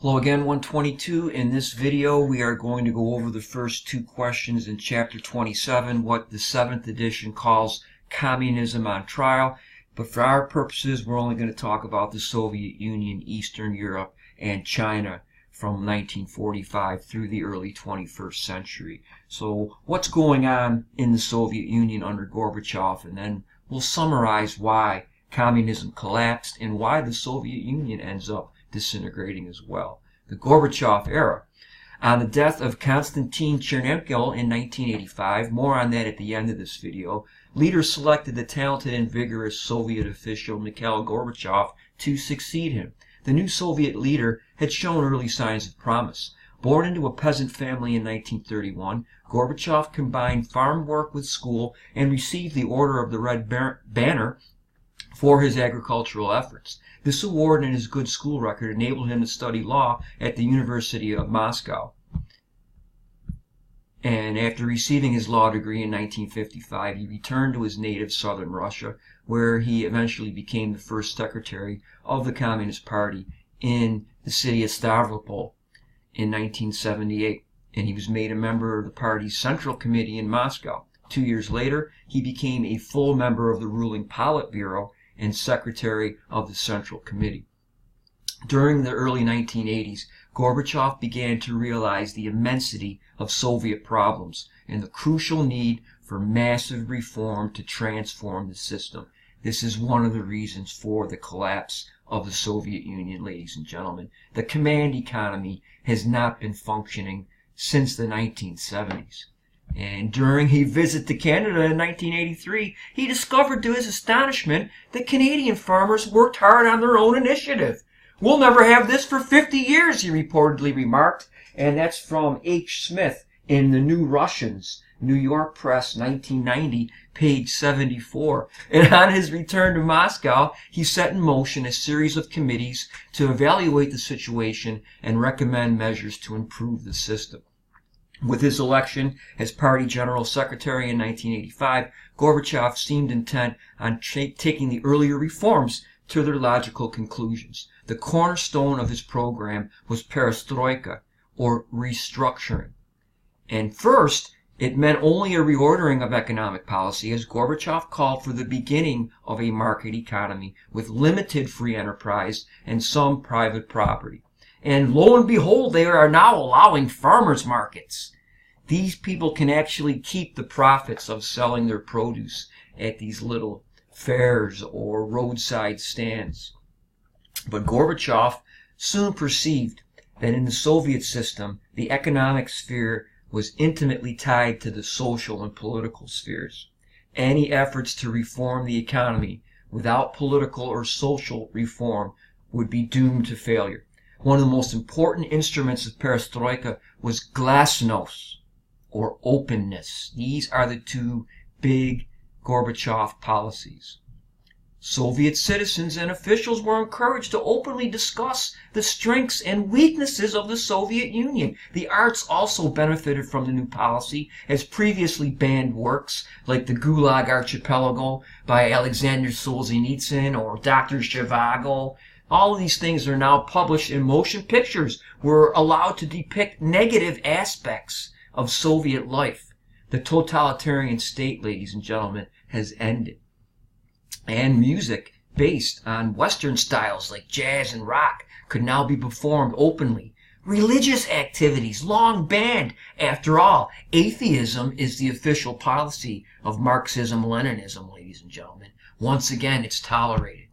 Hello again, 122. In this video, we are going to go over the first two questions in Chapter 27, what the 7th edition calls Communism on Trial. But for our purposes, we're only going to talk about the Soviet Union, Eastern Europe, and China from 1945 through the early 21st century. So what's going on in the Soviet Union under Gorbachev, and then we'll summarize why communism collapsed and why the Soviet Union ends up disintegrating as well. The Gorbachev era. On the death of Konstantin Chernenko in 1985, more on that at the end of this video, leaders selected the talented and vigorous Soviet official Mikhail Gorbachev to succeed him. The new Soviet leader had shown early signs of promise. Born into a peasant family in 1931, Gorbachev combined farm work with school and received the Order of the Red Banner for his agricultural efforts. This award and his good school record enabled him to study law at the University of Moscow. And after receiving his law degree in 1955, he returned to his native southern Russia, where he eventually became the first secretary of the Communist Party in the city of Stavropol in 1978. And he was made a member of the party's Central Committee in Moscow. 2 years later, he became a full member of the ruling Politburo and secretary of the Central Committee. During the early 1980s, Gorbachev began to realize the immensity of Soviet problems and the crucial need for massive reform to transform the system. This is one of the reasons for the collapse of the Soviet Union, ladies and gentlemen. The command economy has not been functioning since the 1970s. And during a visit to Canada in 1983, he discovered to his astonishment that Canadian farmers worked hard on their own initiative. "We'll never have this for 50 years, he reportedly remarked. And that's from H. Smith in The New Russians, New York Press, 1990, page 74. And on his return to Moscow, he set in motion a series of committees to evaluate the situation and recommend measures to improve the system. With his election as party general secretary in 1985, Gorbachev seemed intent on taking the earlier reforms to their logical conclusions. The cornerstone of his program was perestroika, or restructuring. And first, it meant only a reordering of economic policy, as Gorbachev called for the beginning of a market economy with limited free enterprise and some private property. And lo and behold, they are now allowing farmers markets. These people can actually keep the profits of selling their produce at these little fairs or roadside stands. But Gorbachev soon perceived that in the Soviet system, the economic sphere was intimately tied to the social and political spheres. Any efforts to reform the economy without political or social reform would be doomed to failure. One of the most important instruments of perestroika was glasnost, or openness. These are the two big Gorbachev policies. Soviet citizens and officials were encouraged to openly discuss the strengths and weaknesses of the Soviet Union. The arts also benefited from the new policy, as previously banned works like The Gulag Archipelago by Alexander Solzhenitsyn or Dr. Zhivago. All of these things are now published in motion pictures. We're allowed to depict negative aspects of Soviet life. The totalitarian state, ladies and gentlemen, has ended. And music based on Western styles like jazz and rock could now be performed openly. Religious activities long banned. After all, atheism is the official policy of Marxism-Leninism, ladies and gentlemen. Once again, it's tolerated.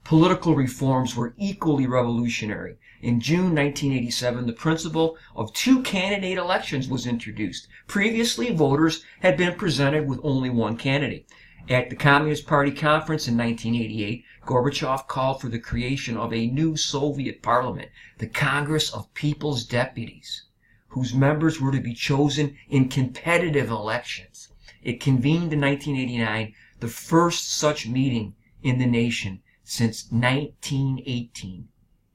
Political reforms were equally revolutionary. In June 1987, the principle of two-candidate elections was introduced. Previously, voters had been presented with only one candidate. At the Communist Party conference in 1988, Gorbachev called for the creation of a new Soviet parliament, the Congress of People's Deputies, whose members were to be chosen in competitive elections. It convened in 1989, the first such meeting in the nation since 1918.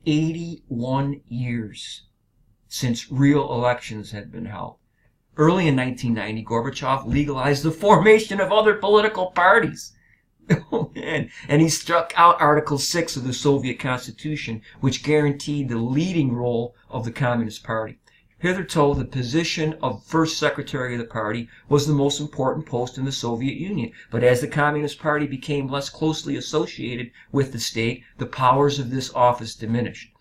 81 years since real elections had been held. Early in 1990, Gorbachev legalized the formation of other political parties. Oh man. And he struck out Article 6 of the Soviet Constitution, which guaranteed the leading role of the Communist Party. Hitherto, the position of first secretary of the party was the most important post in the Soviet Union. But as the Communist Party became less closely associated with the state, the powers of this office diminished.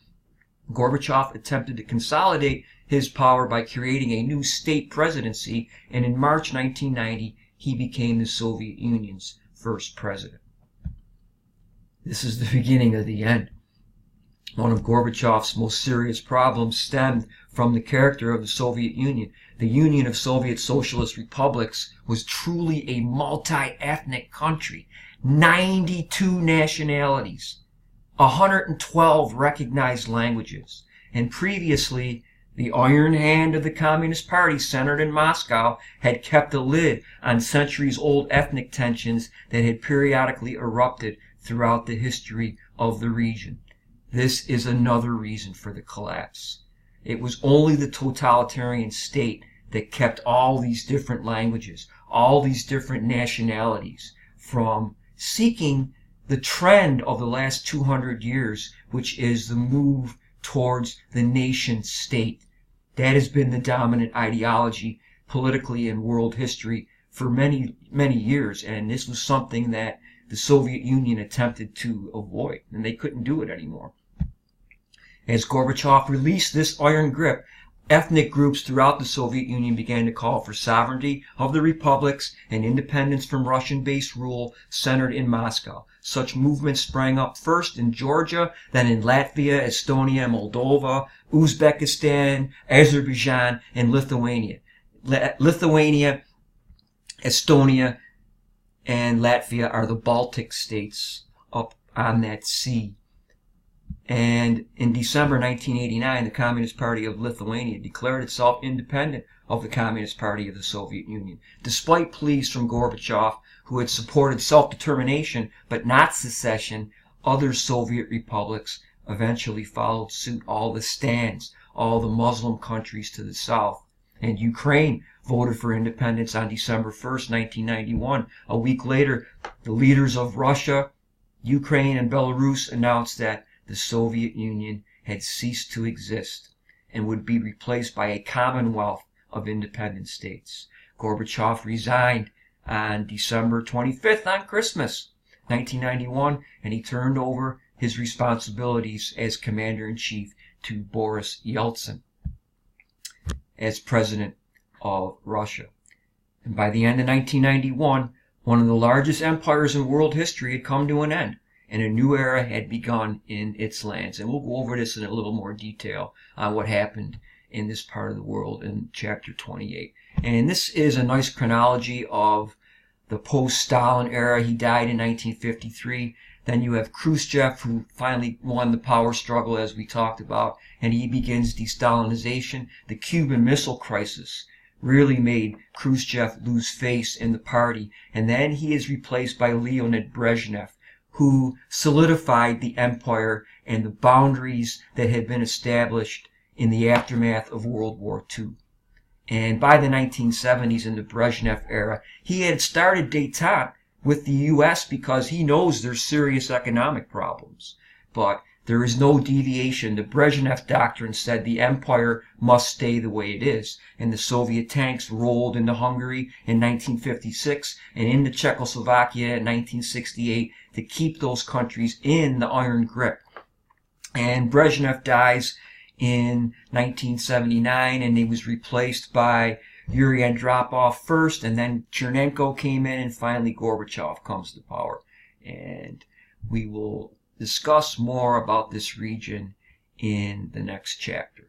Gorbachev attempted to consolidate his power by creating a new state presidency, and in March 1990, he became the Soviet Union's first president. This is the beginning of the end. One of Gorbachev's most serious problems stemmed from the character of the Soviet Union. The Union of Soviet Socialist Republics was truly a multi-ethnic country. 92 nationalities, 112 recognized languages, and previously the iron hand of the Communist Party centered in Moscow had kept a lid on centuries-old ethnic tensions that had periodically erupted throughout the history of the region. This is another reason for the collapse. It was only the totalitarian state that kept all these different languages, all these different nationalities from seeking the trend of the last 200 years, which is the move towards the nation state. That has been the dominant ideology politically in world history for many, many years, and this was something that the Soviet Union attempted to avoid, and they couldn't do it anymore. As Gorbachev released this iron grip, ethnic groups throughout the Soviet Union began to call for sovereignty of the republics and independence from Russian-based rule centered in Moscow. Such movements sprang up first in Georgia, then in Latvia, Estonia, Moldova, Uzbekistan, Azerbaijan, and Lithuania. Lithuania, Estonia, and Latvia are the Baltic states up on that sea. And in December 1989, the Communist Party of Lithuania declared itself independent of the Communist Party of the Soviet Union. Despite pleas from Gorbachev, who had supported self-determination but not secession, other Soviet republics eventually followed suit. All the stands, all the Muslim countries to the south. And Ukraine voted for independence on December 1st, 1991. A week later, the leaders of Russia, Ukraine, and Belarus announced that the Soviet Union had ceased to exist and would be replaced by a commonwealth of independent states. Gorbachev resigned on December 25th, on Christmas 1991, and he turned over his responsibilities as commander-in-chief to Boris Yeltsin as president of Russia. And by the end of 1991, one of the largest empires in world history had come to an end, and a new era had begun in its lands. And we'll go over this in a little more detail on what happened in this part of the world in chapter 28. And this is a nice chronology of the post-Stalin era. He died in 1953. Then you have Khrushchev, who finally won the power struggle, as we talked about, and he begins de-Stalinization. The Cuban Missile Crisis really made Khrushchev lose face in the party, and then he is replaced by Leonid Brezhnev, who solidified the empire and the boundaries that had been established in the aftermath of World War II. And by the 1970s, in the Brezhnev era, he had started détente with the U.S. because he knows there's serious economic problems. But there is no deviation. The Brezhnev doctrine said the empire must stay the way it is. And the Soviet tanks rolled into Hungary in 1956 and into Czechoslovakia in 1968 to keep those countries in the iron grip. And Brezhnev dies in 1979, and he was replaced by Yuri Andropov first, and then Chernenko came in, and finally Gorbachev comes to power. And we will discuss more about this region in the next chapter.